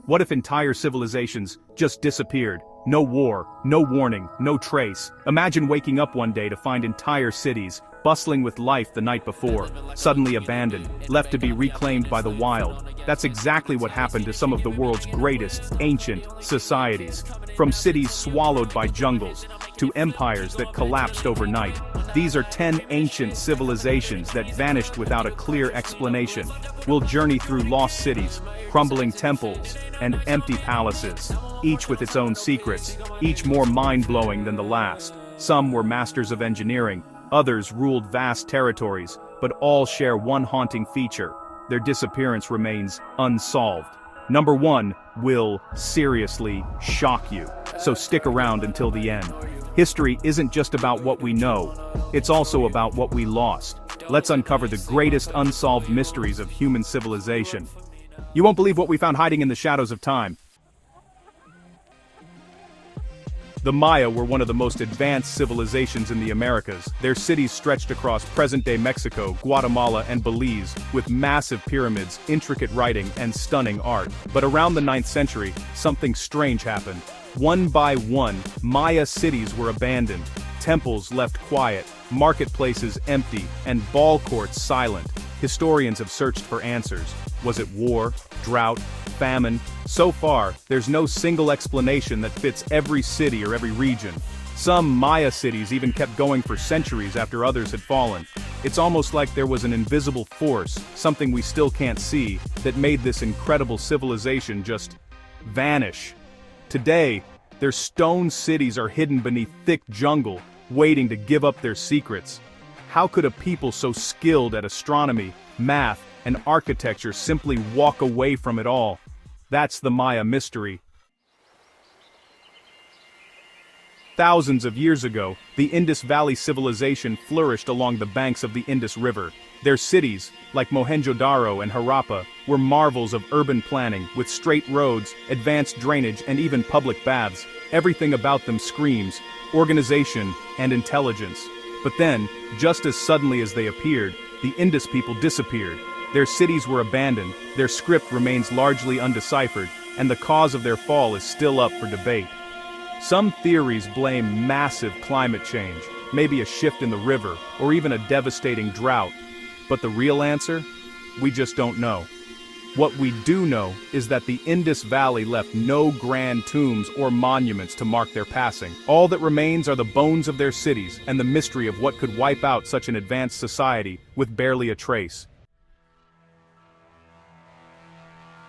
What if entire civilizations just disappeared? No war, no warning, no trace. Imagine waking up one day to find entire cities, bustling with life the night before, suddenly abandoned, left to be reclaimed by the wild. That's exactly what happened to some of the world's greatest, ancient societies. From cities swallowed by jungles, to empires that collapsed overnight. These are 10 ancient civilizations that vanished without a clear explanation. We'll journey through lost cities, crumbling temples, and empty palaces, each with its own secrets, each more mind-blowing than the last. Some were masters of engineering, others ruled vast territories, but all share one haunting feature: their disappearance remains unsolved. Number 1 will seriously shock you, so stick around until the end. History isn't just about what we know, it's also about what we lost. Let's uncover the greatest unsolved mysteries of human civilization. You won't believe what we found hiding in the shadows of time. The Maya were one of the most advanced civilizations in the Americas. Their cities stretched across present-day Mexico, Guatemala, and Belize, with massive pyramids, intricate writing, and stunning art. But around the 9th century, something strange happened. One by one, Maya cities were abandoned, temples left quiet, marketplaces empty, and ball courts silent. Historians have searched for answers. Was it war, drought, famine? So far, there's no single explanation that fits every city or every region. Some Maya cities even kept going for centuries after others had fallen. It's almost like there was an invisible force, something we still can't see, that made this incredible civilization just vanish. Today, their stone cities are hidden beneath thick jungle, waiting to give up their secrets. How could a people so skilled at astronomy, math, and architecture simply walk away from it all? That's the Maya mystery. Thousands of years ago, the Indus Valley civilization flourished along the banks of the Indus River. Their cities, like Mohenjo-Daro and Harappa, were marvels of urban planning, with straight roads, advanced drainage, and even public baths. Everything about them screams organization and intelligence. But then, just as suddenly as they appeared, the Indus people disappeared. Their cities were abandoned, their script remains largely undeciphered, and the cause of their fall is still up for debate. Some theories blame massive climate change, maybe a shift in the river, or even a devastating drought. But the real answer? We just don't know. What we do know is that the Indus Valley left no grand tombs or monuments to mark their passing. All that remains are the bones of their cities and the mystery of what could wipe out such an advanced society with barely a trace.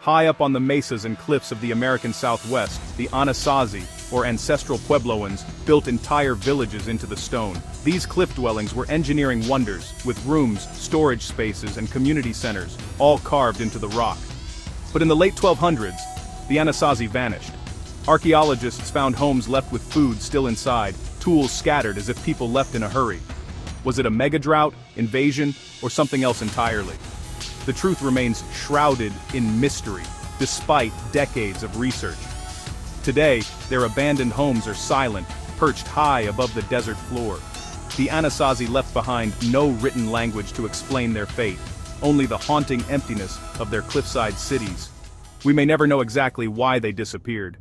High up on the mesas and cliffs of the American Southwest, the Anasazi, or ancestral Puebloans, built entire villages into the stone. These cliff dwellings were engineering wonders, with rooms, storage spaces, and community centers, all carved into the rock. But in the late 1200s, the Anasazi vanished. Archaeologists found homes left with food still inside, tools scattered as if people left in a hurry. Was it a mega drought, invasion, or something else entirely? The truth remains shrouded in mystery, despite decades of research. Today, their abandoned homes are silent, perched high above the desert floor. The Anasazi left behind no written language to explain their fate, only the haunting emptiness of their cliffside cities. We may never know exactly why they disappeared.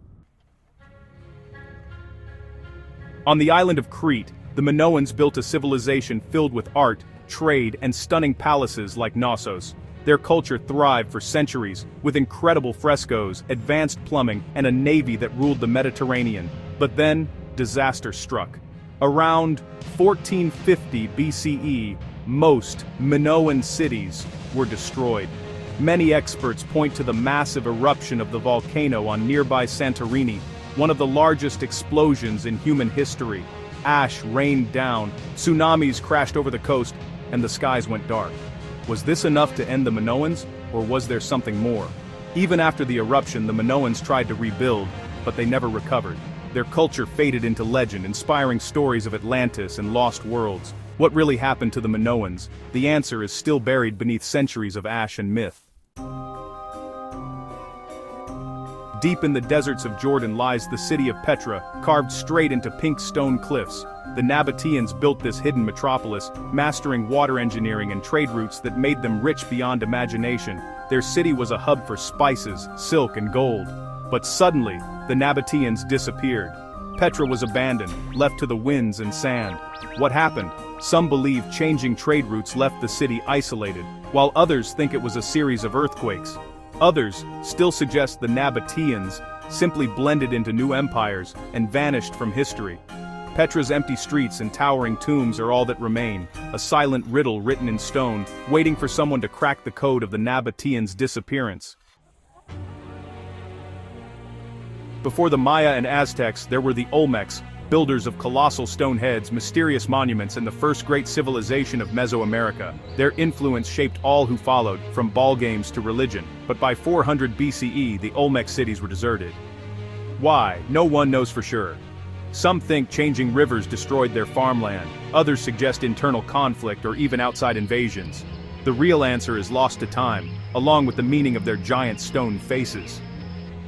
On the island of Crete, the Minoans built a civilization filled with art, trade, and stunning palaces like Knossos. Their culture thrived for centuries, with incredible frescoes, advanced plumbing, and a navy that ruled the Mediterranean. But then, disaster struck. Around 1450 BCE, most Minoan cities were destroyed. Many experts point to the massive eruption of the volcano on nearby Santorini, one of the largest explosions in human history. Ash rained down, tsunamis crashed over the coast, and the skies went dark. Was this enough to end the Minoans, or was there something more? Even after the eruption, the Minoans tried to rebuild, but they never recovered. Their culture faded into legend, inspiring stories of Atlantis and lost worlds. What really happened to the Minoans? The answer is still buried beneath centuries of ash and myth. Deep in the deserts of Jordan lies the city of Petra, carved straight into pink stone cliffs. The Nabateans built this hidden metropolis, mastering water engineering and trade routes that made them rich beyond imagination. Their city was a hub for spices, silk, and gold. But suddenly, the Nabateans disappeared. Petra was abandoned, left to the winds and sand. What happened? Some believe changing trade routes left the city isolated, while others think it was a series of earthquakes. Others still suggest the Nabateans simply blended into new empires and vanished from history. Petra's empty streets and towering tombs are all that remain, a silent riddle written in stone, waiting for someone to crack the code of the Nabateans' disappearance. Before the Maya and Aztecs, there were the Olmecs, builders of colossal stone heads, mysterious monuments, and the first great civilization of Mesoamerica. Their influence shaped all who followed, from ball games to religion. But by 400 BCE, the Olmec cities were deserted. Why? No one knows for sure. Some think changing rivers destroyed their farmland, others suggest internal conflict or even outside invasions. The real answer is lost to time, along with the meaning of their giant stone faces.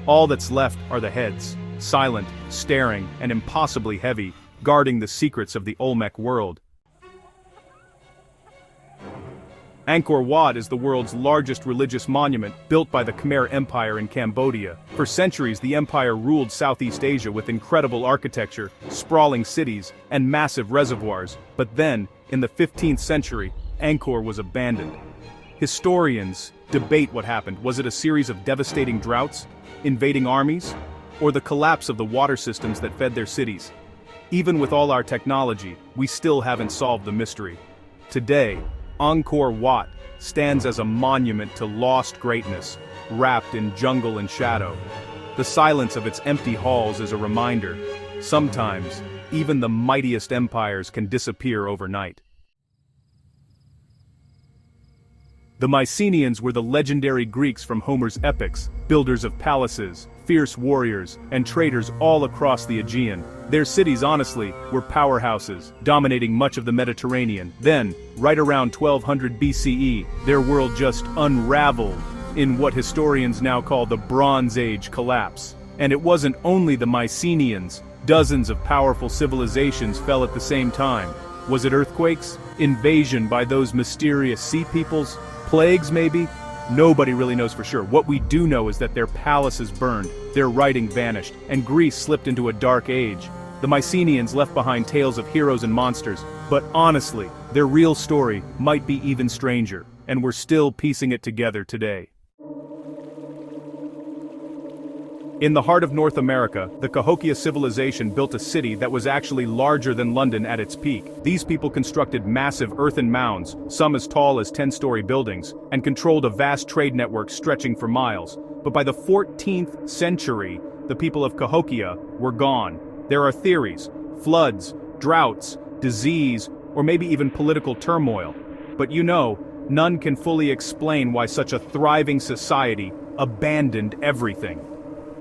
All that's left are the heads, silent, staring, and impossibly heavy, guarding the secrets of the Olmec world. Angkor Wat is the world's largest religious monument, built by the Khmer Empire in Cambodia. For centuries, the empire ruled Southeast Asia with incredible architecture, sprawling cities, and massive reservoirs. But then, in the 15th century, Angkor was abandoned. Historians debate what happened. Was it a series of devastating droughts, invading armies, or the collapse of the water systems that fed their cities? Even with all our technology, we still haven't solved the mystery. Today, Angkor Wat stands as a monument to lost greatness, wrapped in jungle and shadow. The silence of its empty halls is a reminder. Sometimes, even the mightiest empires can disappear overnight. The Mycenaeans were the legendary Greeks from Homer's epics, builders of palaces, fierce warriors, and traders all across the Aegean. Their cities, honestly, were powerhouses, dominating much of the Mediterranean. Then, right around 1200 BCE, their world just unraveled in what historians now call the Bronze Age collapse. And it wasn't only the Mycenaeans. Dozens of powerful civilizations fell at the same time. Was it earthquakes? Invasion by those mysterious sea peoples? Plagues, maybe? Nobody really knows for sure. What we do know is that their palaces burned, their writing vanished, and Greece slipped into a dark age. The Mycenaeans left behind tales of heroes and monsters, but honestly, their real story might be even stranger, and we're still piecing it together today. In the heart of North America, the Cahokia civilization built a city that was actually larger than London at its peak. These people constructed massive earthen mounds, some as tall as 10-story buildings, and controlled a vast trade network stretching for miles. But by the 14th century, the people of Cahokia were gone. There are theories: floods, droughts, disease, or maybe even political turmoil. But none can fully explain why such a thriving society abandoned everything.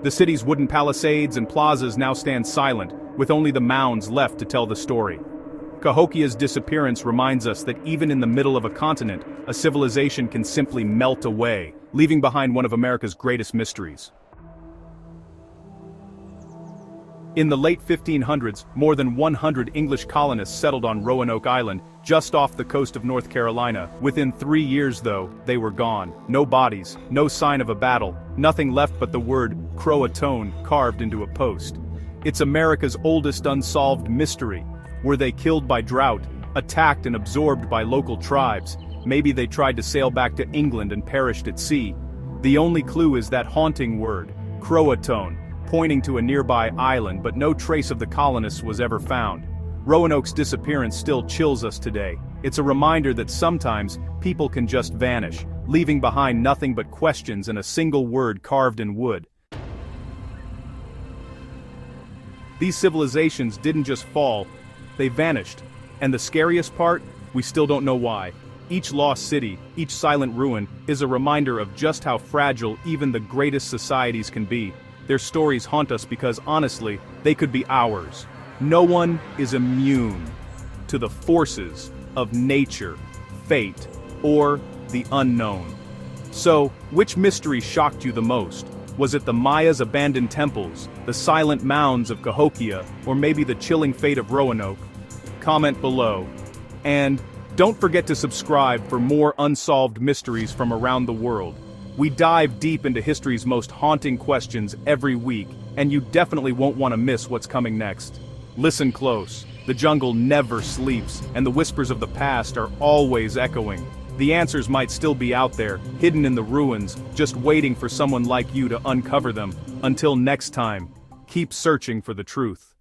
The city's wooden palisades and plazas now stand silent, with only the mounds left to tell the story. Cahokia's disappearance reminds us that even in the middle of a continent, a civilization can simply melt away, leaving behind one of America's greatest mysteries. In the late 1500s, more than 100 English colonists settled on Roanoke Island, just off the coast of North Carolina. Within 3 years, though, they were gone. No bodies, no sign of a battle, nothing left but the word Croatoan carved into a post. It's America's oldest unsolved mystery. Were they killed by drought, attacked and absorbed by local tribes? Maybe they tried to sail back to England and perished at sea. The only clue is that haunting word, Croatoan, pointing to a nearby island, but no trace of the colonists was ever found. Roanoke's disappearance still chills us today. It's a reminder that sometimes people can just vanish, leaving behind nothing but questions and a single word carved in wood. These civilizations didn't just fall, they vanished. And the scariest part, we still don't know why. Each lost city, each silent ruin, is a reminder of just how fragile even the greatest societies can be. Their stories haunt us because, honestly, they could be ours. No one is immune to the forces of nature, fate, or the unknown. So, which mystery shocked you the most? Was it the Maya's abandoned temples, the silent mounds of Cahokia, or maybe the chilling fate of Roanoke? Comment below. And don't forget to subscribe for more unsolved mysteries from around the world. We dive deep into history's most haunting questions every week, and you definitely won't want to miss what's coming next. Listen close. The jungle never sleeps, and the whispers of the past are always echoing. The answers might still be out there, hidden in the ruins, just waiting for someone like you to uncover them. Until next time, keep searching for the truth.